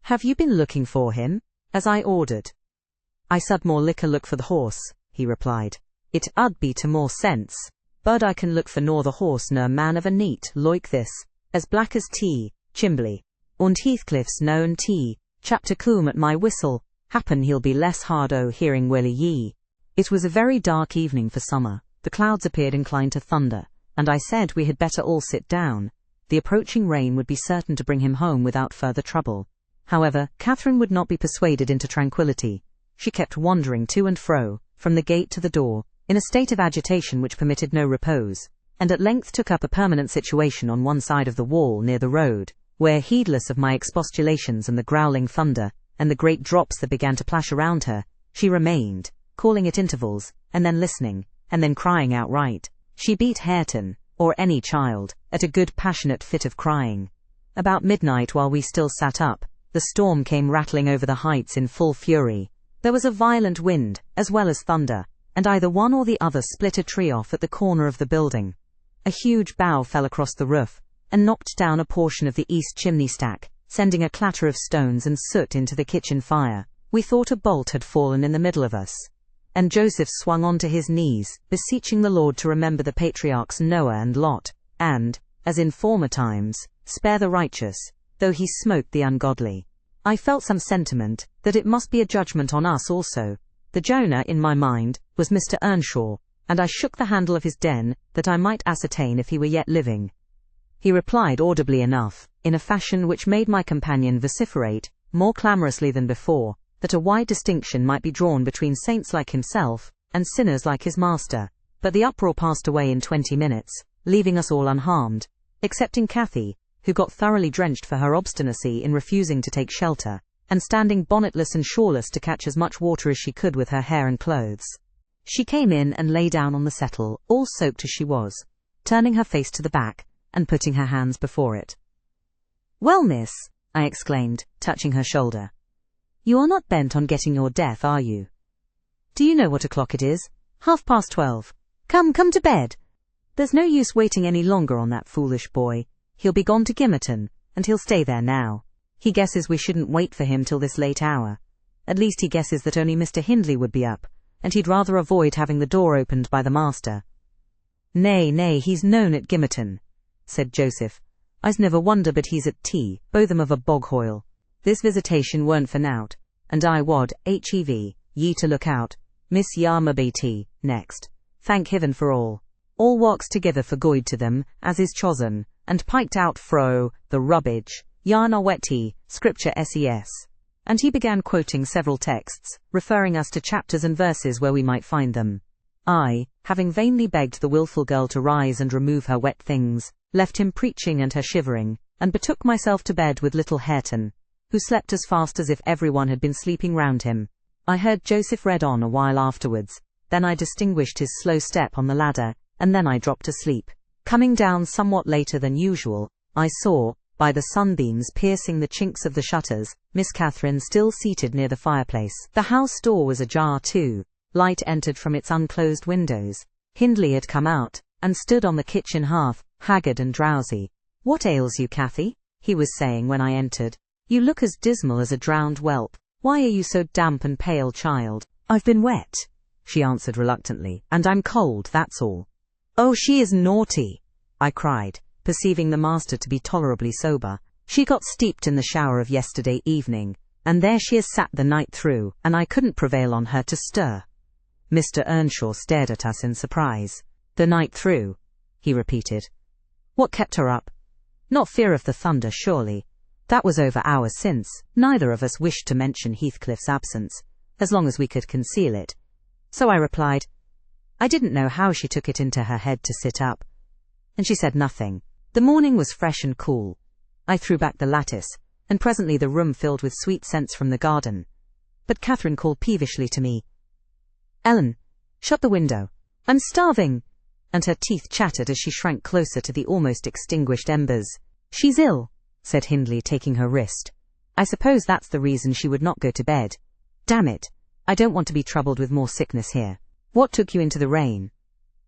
Have you been looking for him, as I ordered? I sud more liquor look for the horse, he replied. It 'ud be to more sense, but I can look for nor the horse nor man of a neat loike this, as black as tea, chimbly. Und Heathcliff's known tea, chap to coom at my whistle, happen he'll be less hard o' hearing willy ye. It was a very dark evening for summer, the clouds appeared inclined to thunder, and I said we had better all sit down. The approaching rain would be certain to bring him home without further trouble. However, Catherine would not be persuaded into tranquillity. She kept wandering to and fro, from the gate to the door, in a state of agitation which permitted no repose, and at length took up a permanent situation on one side of the wall near the road, where, heedless of my expostulations and the growling thunder, and the great drops that began to plash around her, she remained, calling at intervals, and then listening, and then crying outright. She beat Hareton, or any child, at a good passionate fit of crying. About midnight, while we still sat up, the storm came rattling over the heights in full fury. There was a violent wind, as well as thunder, and either one or the other split a tree off at the corner of the building. A huge bough fell across the roof, and knocked down a portion of the east chimney stack, sending a clatter of stones and soot into the kitchen fire. We thought a bolt had fallen in the middle of us, and Joseph swung on to his knees, beseeching the Lord to remember the patriarchs Noah and Lot, and, as in former times, spare the righteous, though he smote the ungodly. I felt some sentiment that it must be a judgment on us also. The Jonah, in my mind, was Mr. Earnshaw, and I shook the handle of his den, that I might ascertain if he were yet living. He replied audibly enough, in a fashion which made my companion vociferate, more clamorously than before, that a wide distinction might be drawn between saints like himself, and sinners like his master. But the uproar passed away in 20 minutes, leaving us all unharmed, excepting Cathy, who got thoroughly drenched for her obstinacy in refusing to take shelter, and standing bonnetless and shawless to catch as much water as she could with her hair and clothes. She came in and lay down on the settle, all soaked as she was, turning her face to the back, and putting her hands before it. "Well, miss," I exclaimed, touching her shoulder, "you are not bent on getting your death, are you? Do you know what o'clock it is? 12:30. Come to bed. There's no use waiting any longer on that foolish boy. He'll be gone to Gimmerton, and he'll stay there now. He guesses we shouldn't wait for him till this late hour. At least he guesses that only Mr. Hindley would be up, and he'd rather avoid having the door opened by the master." Nay, he's known at Gimmerton," said Joseph. "I's never wonder but he's at tea, both of 'em of a bog hoil. This visitation weren't for nout, and I wad, ye to look out, Miss Yarma be tea, next. Thank Heaven for all. All walks together for good to them, as is chosen, and piked out fro, the rubbage, yarn are wet tea, scripture ses. And he began quoting several texts, referring us to chapters and verses where we might find them. I, having vainly begged the wilful girl to rise and remove her wet things, left him preaching and her shivering, and betook myself to bed with little Hareton, who slept as fast as if everyone had been sleeping round him. I heard Joseph read on a while afterwards, then I distinguished his slow step on the ladder, and then I dropped asleep. Coming down somewhat later than usual, I saw, by the sunbeams piercing the chinks of the shutters, Miss Catherine still seated near the fireplace. The house door was ajar too. Light entered from its unclosed windows. Hindley had come out, and stood on the kitchen hearth, haggard and drowsy. "What ails you, Cathy?" he was saying when I entered. "You look as dismal as a drowned whelp. Why are you so damp and pale, child?" "I've been wet," she answered reluctantly, "and I'm cold, that's all." "Oh, she is naughty," I cried, perceiving the master to be tolerably sober. "She got steeped in the shower of yesterday evening, and there she has sat the night through, and I couldn't prevail on her to stir." Mr. Earnshaw stared at us in surprise. "The night through," he repeated. "What kept her up? Not fear of the thunder, surely. That was over hours since." Neither of us wished to mention Heathcliff's absence, as long as we could conceal it. So I replied, "I didn't know how she took it into her head to sit up." And she said nothing. The morning was fresh and cool. I threw back the lattice, and presently the room filled with sweet scents from the garden, but Catherine called peevishly to me, "Ellen, shut the window. I'm starving," and her teeth chattered as she shrank closer to the almost extinguished embers. "She's ill," said Hindley, taking her wrist. "I suppose that's the reason she would not go to bed. Damn it, I don't want to be troubled with more sickness here. What took you into the rain?"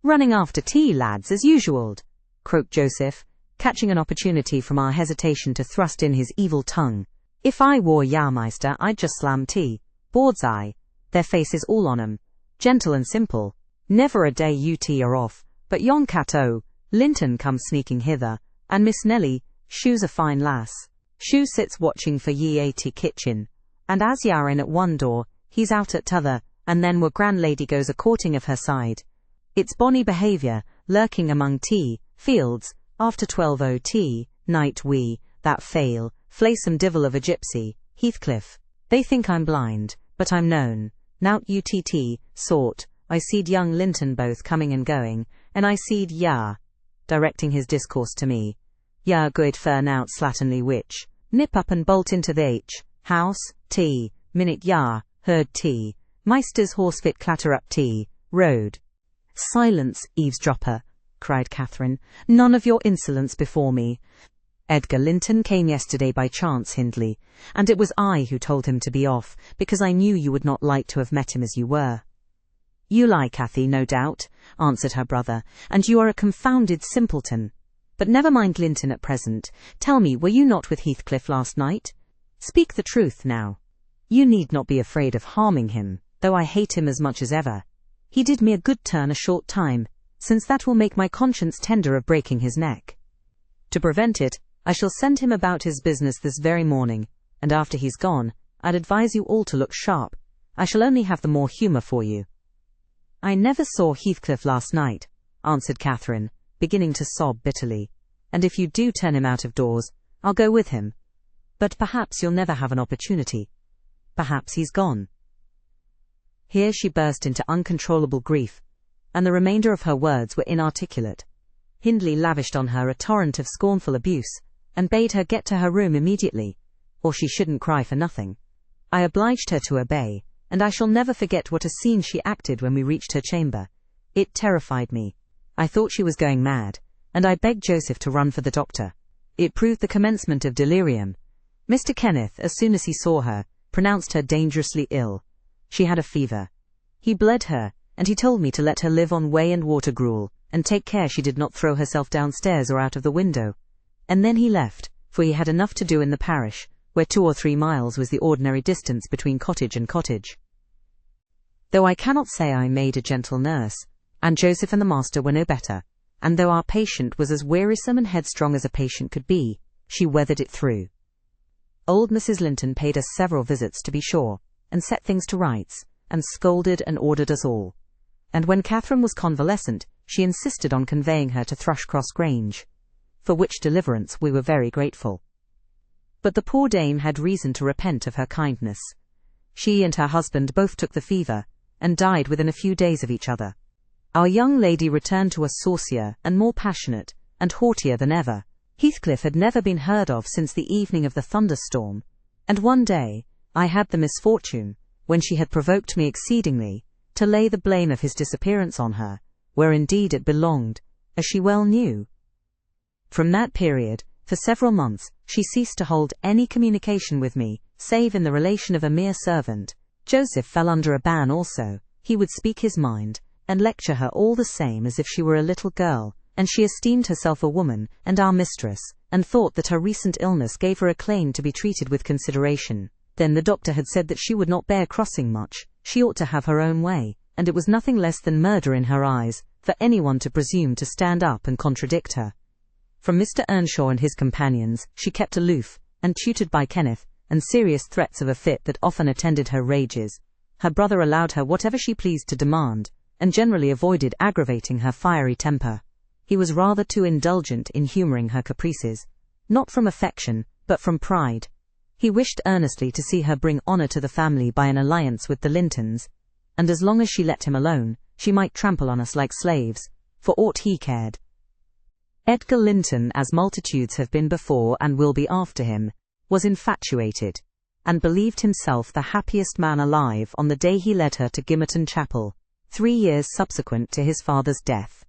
"Running after tea, lads, as usual," croaked Joseph, catching an opportunity from our hesitation to thrust in his evil tongue. "If I were Jahrmeister, I'd just slam tea. Board's eye. Their faces all on 'em. Gentle and simple. Never a day UT are off. But yon cat-o, Linton comes sneaking hither, and Miss Nelly, Shu's a fine lass. Shu sits watching for ye at kitchen, and as ye are in at one door, he's out at t'other, and then were grand lady goes a-courting of her side. It's bonny behaviour, lurking among tea, fields, after 12 OT, night we, that fail, flaysome divil of a gypsy, Heathcliff. They think I'm blind, but I'm known. Nout UTT, sort, I seed young Linton both coming and going, and I seed ya," directing his discourse to me, "ya good fur nout slatternly witch, nip up and bolt into the house, tea, minute ya, heard tea, Meister's horsefit clatter up tea, road." "Silence, eavesdropper," cried Catherine, "none of your insolence before me. Edgar Linton came yesterday by chance, Hindley, and it was I who told him to be off, because I knew you would not like to have met him as you were." "You lie, Cathy, no doubt," answered her brother, "and you are a confounded simpleton. But never mind Linton at present. Tell me, were you not with Heathcliff last night? Speak the truth now. You need not be afraid of harming him, though I hate him as much as ever. He did me a good turn a short time, since that will make my conscience tender of breaking his neck. To prevent it, I shall send him about his business this very morning, and after he's gone, I'd advise you all to look sharp. I shall only have the more humour for you." "I never saw Heathcliff last night," answered Catherine, beginning to sob bitterly, "and if you do turn him out of doors, I'll go with him. But perhaps you'll never have an opportunity. Perhaps he's gone." Here she burst into uncontrollable grief, and the remainder of her words were inarticulate. Hindley lavished on her a torrent of scornful abuse, and bade her get to her room immediately, or she shouldn't cry for nothing. I obliged her to obey, and I shall never forget what a scene she acted when we reached her chamber. It terrified me. I thought she was going mad, and I begged Joseph to run for the doctor. It proved the commencement of delirium. Mr. Kenneth, as soon as he saw her, pronounced her dangerously ill. She had a fever. He bled her, and he told me to let her live on whey and water gruel, and take care she did not throw herself downstairs or out of the window. And then he left, for he had enough to do in the parish, where 2 or 3 miles was the ordinary distance between cottage and cottage. Though I cannot say I made a gentle nurse, and Joseph and the master were no better, and though our patient was as wearisome and headstrong as a patient could be, she weathered it through. Old Mrs. Linton paid us several visits, to be sure, and set things to rights, and scolded and ordered us all. And when Catherine was convalescent, she insisted on conveying her to Thrushcross Grange, for which deliverance we were very grateful. But the poor dame had reason to repent of her kindness. She and her husband both took the fever, and died within a few days of each other. Our young lady returned to us saucier and more passionate, and haughtier than ever. Heathcliff had never been heard of since the evening of the thunderstorm, and one day I had the misfortune, when she had provoked me exceedingly, to lay the blame of his disappearance on her, where indeed it belonged, as she well knew. From that period, for several months, she ceased to hold any communication with me, save in the relation of a mere servant. Joseph fell under a ban also. He would speak his mind, and lecture her all the same as if she were a little girl, and she esteemed herself a woman, and our mistress, and thought that her recent illness gave her a claim to be treated with consideration. Then the doctor had said that she would not bear crossing much, she ought to have her own way, and it was nothing less than murder in her eyes, for anyone to presume to stand up and contradict her. From Mr. Earnshaw and his companions, she kept aloof, and tutored by Kenneth, and serious threats of a fit that often attended her rages. Her brother allowed her whatever she pleased to demand, and generally avoided aggravating her fiery temper. He was rather too indulgent in humouring her caprices, not from affection, but from pride. He wished earnestly to see her bring honour to the family by an alliance with the Lintons, and as long as she let him alone, she might trample on us like slaves, for aught he cared. Edgar Linton, as multitudes have been before and will be after him, was infatuated, and believed himself the happiest man alive on the day he led her to Gimmerton Chapel, 3 years subsequent to his father's death.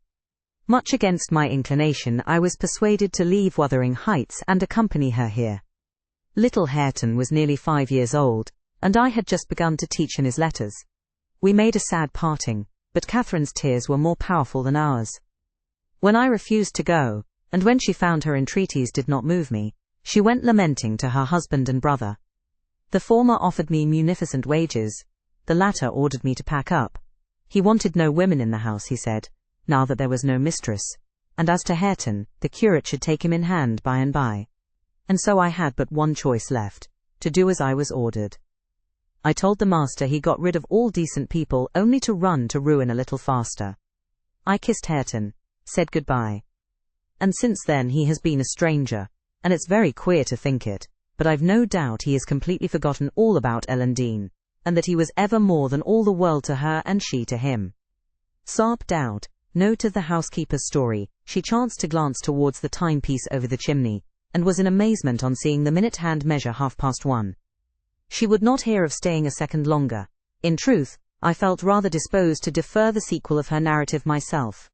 Much against my inclination, I was persuaded to leave Wuthering Heights and accompany her here. Little Hareton was nearly 5 years old, and I had just begun to teach in his letters. We made a sad parting, but Catherine's tears were more powerful than ours. When I refused to go, and when she found her entreaties did not move me, she went lamenting to her husband and brother. The former offered me munificent wages, the latter ordered me to pack up. He wanted no women in the house, he said, now that there was no mistress, and as to Hareton, the curate should take him in hand by and by. And so I had but one choice left, to do as I was ordered. I told the master he got rid of all decent people only to run to ruin a little faster. I kissed Hareton, said goodbye. And since then he has been a stranger, and it's very queer to think it, but I've no doubt he has completely forgotten all about Ellen Dean, and that he was ever more than all the world to her and she to him. Sobbed out. Note of the housekeeper's story, she chanced to glance towards the timepiece over the chimney, and was in amazement on seeing the minute hand measure 1:30. She would not hear of staying a second longer. In truth, I felt rather disposed to defer the sequel of her narrative myself.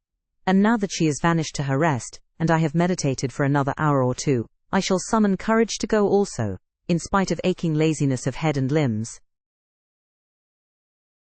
And now that she has vanished to her rest, and I have meditated for another hour or two, I shall summon courage to go also, in spite of aching laziness of head and limbs.